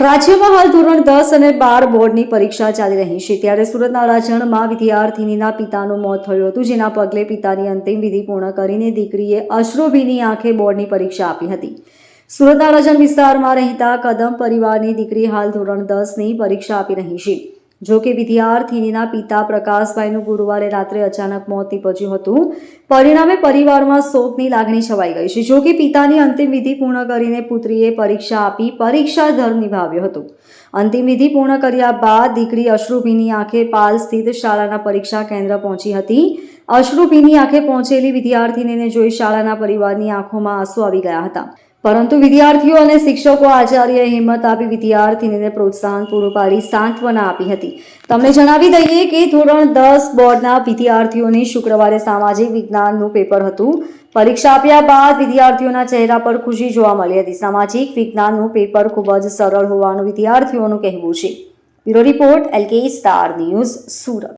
રાજ્યમાં હાલ ધોરણ 10 અને 12 બોર્ડની પરીક્ષા ચાલી રહી છે, ત્યારે સુરતના અડાજણમાં વિદ્યાર્થિનીના પિતાનું મોત થયું હતું, જેના પગલે પિતાની અંતિમ વિધિ પૂર્ણ કરીને દીકરીએ અશ્રુભીની આંખે બોર્ડની પરીક્ષા આપી હતી. સુરતના અડાજણ વિસ્તારમાં રહેતા કદમ પરિવારની દીકરી હાલ ધોરણ 10ની પરીક્ષા આપી રહી છે. જો કે વિદ્યાર્થિનીના પિતા પ્રકાશભાઈનું ગુરુવારે રાત્રે અચાનક મોત નીપજ્યું હતું. પરિણામે પરિવારમાં શોકની લાગણી છવાઈ ગઈ છે. જો કે પિતાની અંતિમ વિધિ પૂર્ણ કરીને પુત્રીએ પરીક્ષા આપી પરીક્ષા ધર્મ નિભાવ્યો હતો. અંતિમ વિધિ પૂર્ણ કર્યા બાદ દીકરી અશ્રુભીની આંખે પાલ સ્થિત શાળાના પરીક્ષા કેન્દ્ર પહોંચી હતી. અશ્રુભીની આંખે પહોંચેલી વિદ્યાર્થિનીને જોઈ શાળાના પરિવારની આંખોમાં આંસુ આવી ગયા હતા. પરંતુ વિદ્યાર્થીઓ અને શિક્ષકો આચાર્યએ હિંમત આપી વિદ્યાર્થીનીને પ્રોત્સાહન પૂરું પાડી સાંત્વના આપી હતી. તમને જણાવી દઈએ કે ધોરણ 10 બોર્ડના વિદ્યાર્થીઓને શુક્રવારે સામાજિક વિજ્ઞાનનું પેપર હતું. પરીક્ષા આપ્યા બાદ વિદ્યાર્થીઓના ચહેરા પર ખુશી જોવા મળી હતી. સામાજિક વિજ્ઞાનનું પેપર ખૂબ જ સરળ હોવાનું વિદ્યાર્થીઓનું કહેવું છે. Bureau report LK star news, Surat.